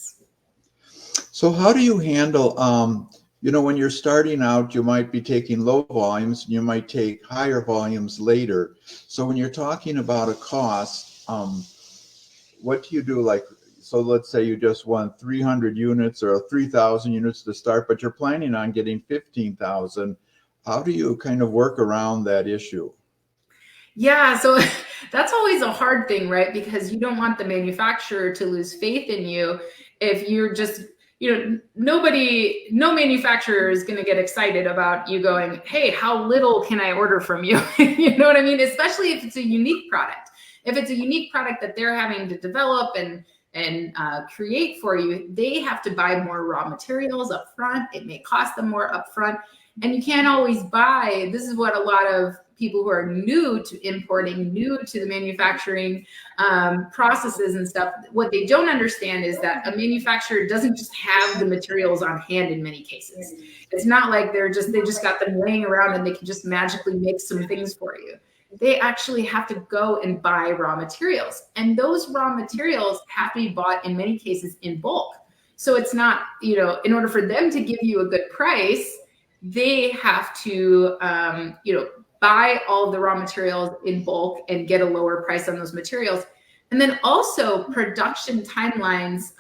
units. So how do you handle, when you're starting out, you might be taking low volumes and you might take higher volumes later. So when you're talking about a cost, what do you do? Like, so let's say you just want 300 units or 3,000 units to start, but you're planning on getting 15,000. How do you kind of work around that issue? Yeah, so that's always a hard thing, right? Because you don't want the manufacturer to lose faith in you if you're just, no manufacturer is going to get excited about you going, hey, how little can I order from you? You know what I mean? Especially if it's a unique product. If it's a unique product that they're having to develop and create for you, they have to buy more raw materials up front. It may cost them more up front. And you can't always buy. This is what a lot of people who are new to importing, new to the manufacturing processes and stuff, what they don't understand is that a manufacturer doesn't just have the materials on hand in many cases. It's not like they just got them laying around and they can just magically make some things for you. They actually have to go and buy raw materials. And those raw materials have to be bought in many cases in bulk. So it's not, in order for them to give you a good price, they have to, buy all of the raw materials in bulk and get a lower price on those materials. And then also production timelines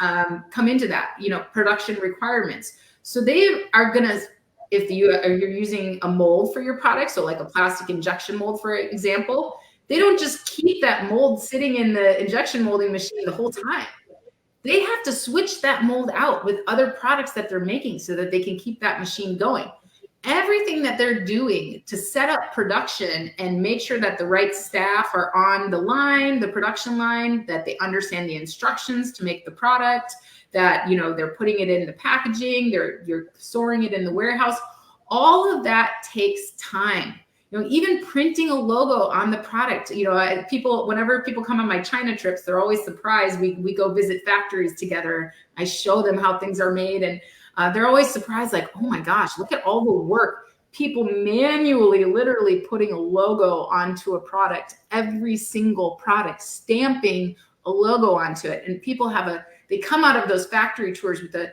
come into that, production requirements. So they are going to, if you're using a mold for your product, so like a plastic injection mold, for example, they don't just keep that mold sitting in the injection molding machine the whole time. They have to switch that mold out with other products that they're making so that they can keep that machine going. Everything that they're doing to set up production and make sure that the right staff are on the line, the production line, that they understand the instructions to make the product, that, they're putting it in the packaging, you're storing it in the warehouse. All of that takes time. Even printing a logo on the product, whenever people come on my China trips, they're always surprised. We go visit factories together. I show them how things are made, and they're always surprised, like, oh my gosh, look at all the work. People manually, literally putting a logo onto a product, every single product, stamping a logo onto it. And people they come out of those factory tours with a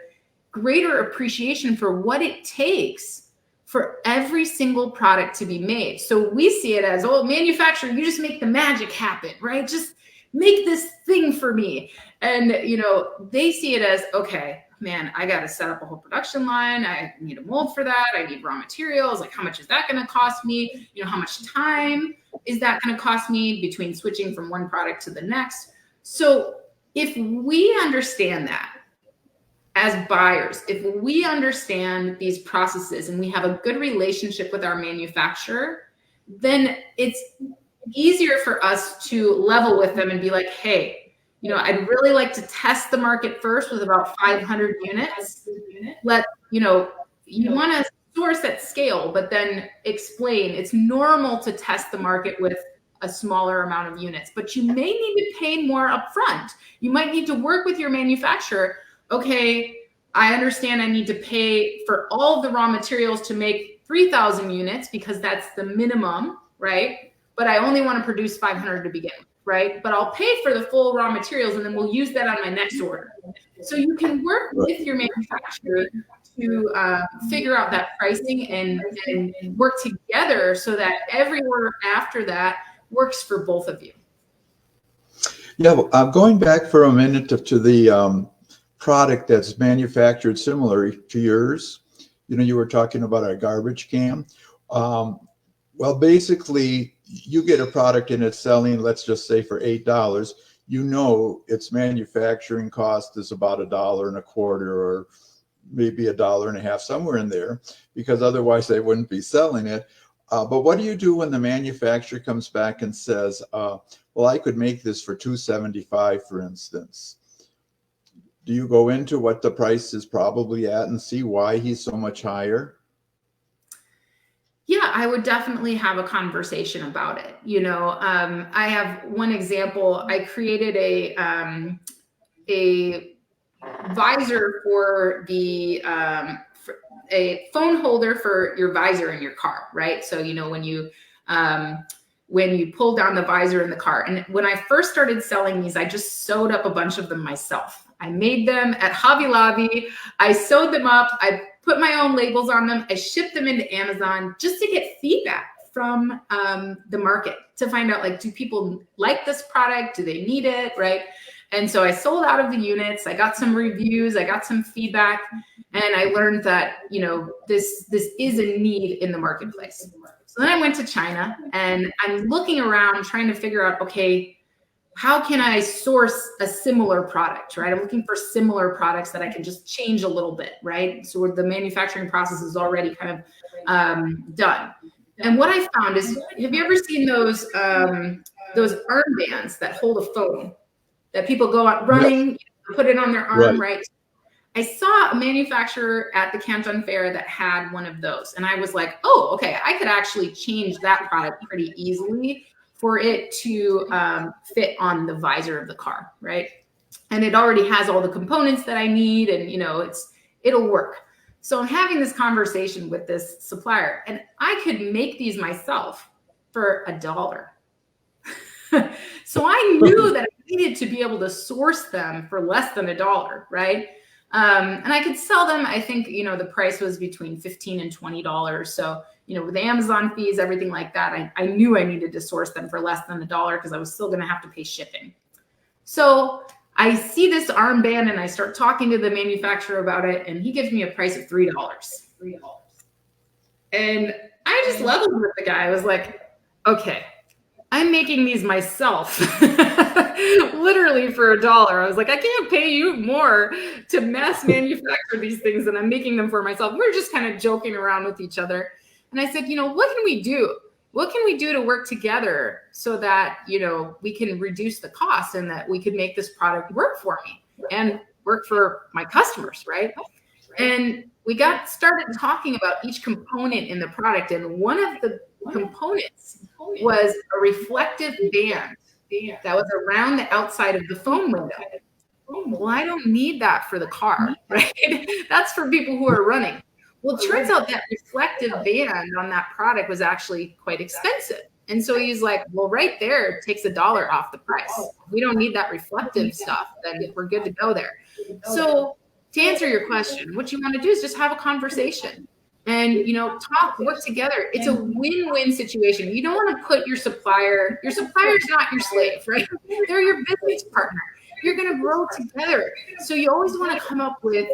greater appreciation for what it takes for every single product to be made. So we see it as, oh, manufacturer, you just make the magic happen, right? Just make this thing for me. And, they see it as, okay, man, I got to set up a whole production line. I need a mold for that. I need raw materials. Like, how much is that going to cost me? How much time is that going to cost me between switching from one product to the next? So if we understand that as buyers, if we understand these processes and we have a good relationship with our manufacturer, then it's easier for us to level with them and be like, hey, I'd really like to test the market first with about 500 units. You want to source at scale, but then explain it's normal to test the market with a smaller amount of units, but you may need to pay more upfront. You might need to work with your manufacturer. Okay, I understand I need to pay for all of the raw materials to make 3,000 units because that's the minimum, right? But I only want to produce 500 to begin with. Right? But I'll pay for the full raw materials and then we'll use that on my next order. So you can work with your manufacturer to figure out that pricing and work together so that every order after that works for both of you. Yeah, going back for a minute to the product that's manufactured similar to yours. You were talking about a garbage can. Well, basically, you get a product and it's selling, let's just say, for $8. Its manufacturing cost is about $1.25 or maybe $1.50, somewhere in there, because otherwise they wouldn't be selling it. But what do you do when the manufacturer comes back and says, well, I could make this for $2.75, for instance? Do you go into what the price is probably at and see why he's so much higher? Yeah, I would definitely have a conversation about it. I have one example. I created a visor for a phone holder for your visor in your car, right? So, when you pull down the visor in the car. And when I first started selling these, I just sewed up a bunch of them myself. I made them at Hobby Lobby. I sewed them up. I put my own labels on them. I shipped them into Amazon just to get feedback from the market to find out, like, do people like this product? Do they need it, right? And so I sold out of the units. I got some reviews. I got some feedback. And I learned that, you know, this is a need in the marketplace. So then I went to China, and I'm looking around trying to figure out, okay, how can I source a similar product, right? I'm looking for similar products that I can just change a little bit, right? So the manufacturing process is already kind of done. And what I found is, have you ever seen those armbands that hold a phone that people go out running, Yep. put it on their arm, Right. right? I saw a manufacturer at the Canton Fair that had one of those. And I was like, oh, okay, I could actually change that product pretty easily for it to fit on the visor of the car, right? And it already has all the components that I need, and, you know, it'll work. So I'm having this conversation with this supplier, and I could make these myself for $1. So I knew that I needed to be able to source them for less than $1, right? And I could sell them. I think, you know, the price was between $15 and $20. So, you know, with the Amazon fees, everything like that, I knew I needed to source them for less than $1 because I was still going to have to pay shipping. So I see this armband and I start talking to the manufacturer about it, and he gives me a price of $3. And I just leveled with the guy. I was like, okay, I'm making these myself, literally for $1. I was like, I can't pay you more to mass manufacture these things than I'm making them for myself. We were just kind of joking around with each other. And I said, you know, what can we do? What can we do to work together so that, you know, we can reduce the cost and that we could make this product work for me and work for my customers, right? And we got started talking about each component in the product. And one of the components was a reflective band that was around the outside of the phone window. Well, I don't need that for the car, right? That's for people who are running. Well, it turns out that reflective band on that product was actually quite expensive. And so he's like, well, right there, it takes $1 off the price. We don't need that reflective stuff. Then we're good to go there. So to answer your question, what you want to do is just have a conversation and, you know, talk, work together. It's a win-win situation. You don't want to put your supplier's not your slave, right? They're your business partner. You're going to grow together. So you always want to come up with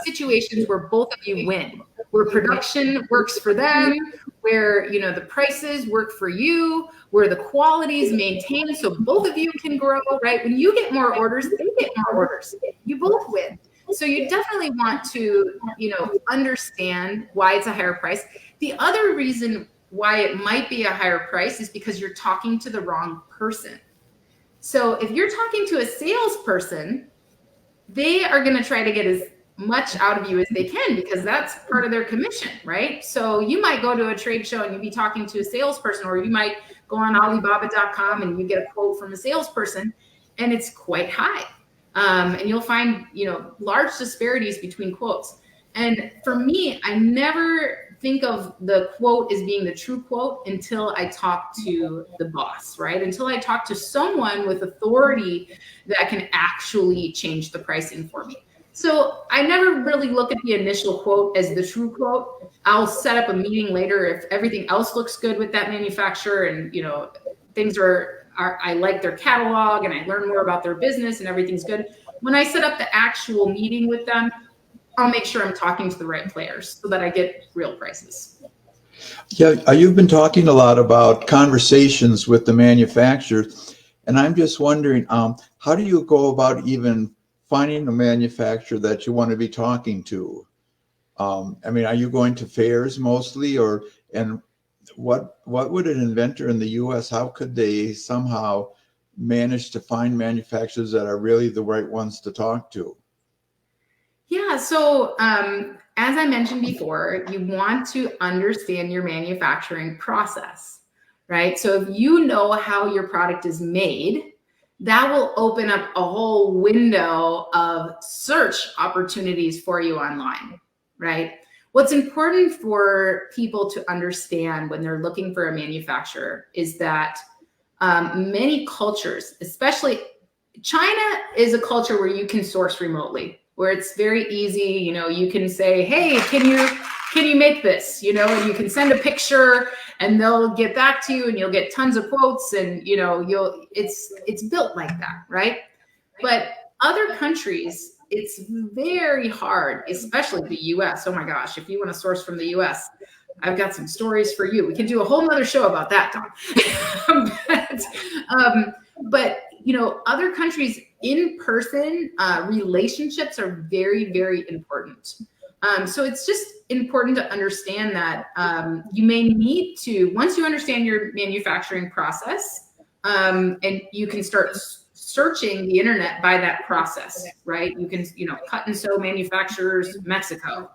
situations where both of you win, where production works for them, where, you know, the prices work for you, where the quality is maintained so both of you can grow, right? When you get more orders, they get more orders. You both win. So you definitely want to, you know, understand why it's a higher price. The other reason why it might be a higher price is because you're talking to the wrong person. So if you're talking to a salesperson, they are going to try to get as much out of you as they can because that's part of their commission, right? So you might go to a trade show and you be talking to a salesperson, or you might go on Alibaba.com and you get a quote from a salesperson and it's quite high. And you'll find, you know, large disparities between quotes. And for me, I never think of the quote as being the true quote until I talk to the boss, right? Until I talk to someone with authority that can actually change the pricing for me. So I never really look at the initial quote as the true quote. I'll set up a meeting later if everything else looks good with that manufacturer and, you know, things are I like their catalog and I learn more about their business and everything's good. When I set up the actual meeting with them, I'll make sure I'm talking to the right players so that I get real prices. Yeah, you've been talking a lot about conversations with the manufacturers, and I'm just wondering, how do you go about even finding a manufacturer that you want to be talking to? I mean, are you going to fairs mostly, and what would an inventor in the U.S., how could they somehow manage to find manufacturers that are really the right ones to talk to? Yeah, so as I mentioned before, you want to understand your manufacturing process, right? So if you know how your product is made, that will open up a whole window of search opportunities for you online, right? What's important for people to understand when they're looking for a manufacturer is that many cultures, especially China is a culture where you can source remotely, where it's very easy. You know, you can say, hey, can you make this? You know, and you can send a picture and they'll get back to you and you'll get tons of quotes, and you know, it's built like that, right? But other countries, it's very hard, especially the US. Oh my gosh, if you want to source from the US, I've got some stories for you. We can do a whole nother show about that, Tom. But you know, other countries, in person relationships are very, very important. So it's just important to understand that you may need to, once you understand your manufacturing process, and you can start searching the internet by that process, right? You can, you know, cut and sew manufacturers, Mexico,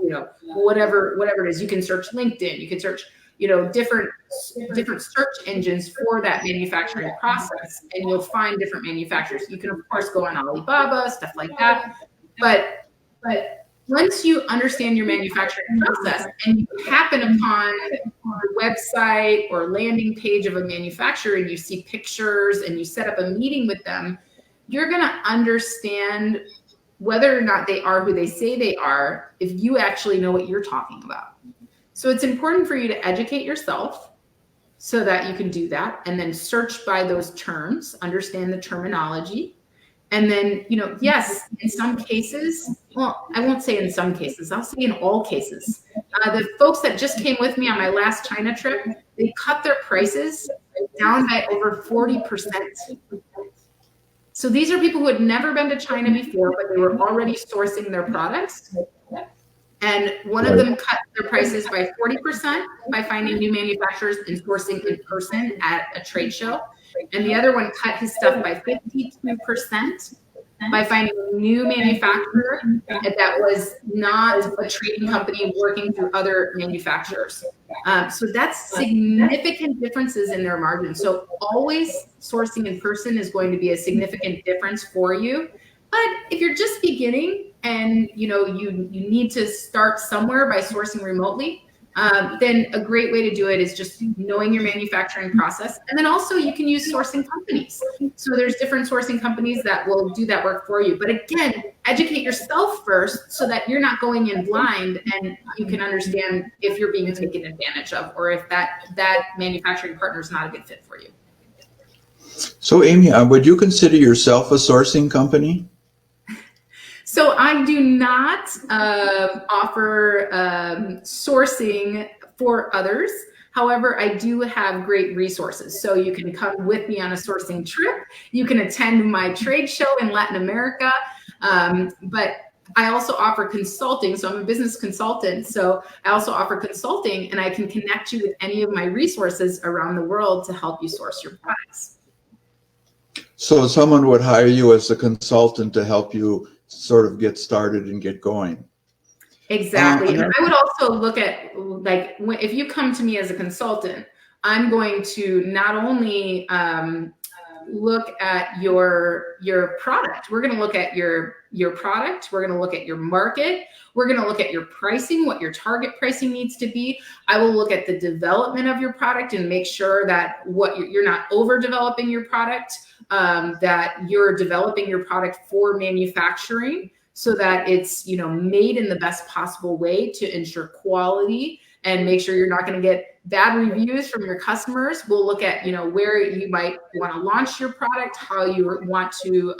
you know, whatever it is. You can search LinkedIn. You can search, you know, different search engines for that manufacturing process, and you'll find different manufacturers. You can of course go on Alibaba, stuff like that. But once you understand your manufacturing process and you happen upon the website or landing page of a manufacturer and you see pictures and you set up a meeting with them, you're going to understand whether or not they are who they say they are if you actually know what you're talking about. So it's important for you to educate yourself so that you can do that, and then search by those terms, understand the terminology. And then, you know, yes, in some cases, well, I won't say in some cases, I'll say in all cases. The folks that just came with me on my last China trip, they cut their prices down by over 40%. So these are people who had never been to China before, but they were already sourcing their products. And one of them cut their prices by 40% by finding new manufacturers and sourcing in person at a trade show. And the other one cut his stuff by 52% by finding a new manufacturer that was not a trading company working through other manufacturers. So that's significant differences in their margins. So always sourcing in person is going to be a significant difference for you. But if you're just beginning and you know you need to start somewhere by sourcing remotely, then a great way to do it is just knowing your manufacturing process. And then also you can use sourcing companies. So there's different sourcing companies that will do that work for you. But again, educate yourself first so that you're not going in blind, and you can understand if you're being taken advantage of, or if that manufacturing partner is not a good fit for you. So Amy, would you consider yourself a sourcing company? So I do not offer sourcing for others. However, I do have great resources. So you can come with me on a sourcing trip. You can attend my trade show in Latin America. But I also offer consulting. So I'm a business consultant. So I also offer consulting, and I can connect you with any of my resources around the world to help you source your products. So someone would hire you as a consultant to help you sort of get started and get going. Exactly. And I would also look at, like, if you come to me as a consultant, I'm going to not only look at your product. We're going to look at your product. We're going to look at your market. We're going to look at your pricing, what your target pricing needs to be. I will look at the development of your product and make sure that you're not overdeveloping your product, that you're developing your product for manufacturing so that it's, you know, made in the best possible way to ensure quality and make sure you're not going to get bad reviews from your customers. We'll look at, you know, where you might want to launch your product, how you want to,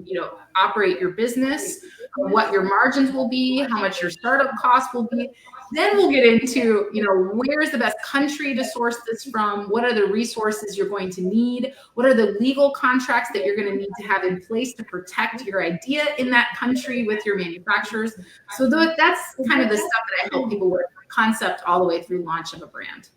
you know, operate your business, what your margins will be, how much your startup costs will be. Then we'll get into, you know, where's the best country to source this from? What are the resources you're going to need? What are the legal contracts that you're going to need to have in place to protect your idea in that country with your manufacturers? So that's kind of the stuff that I help people with, concept all the way through launch of a brand.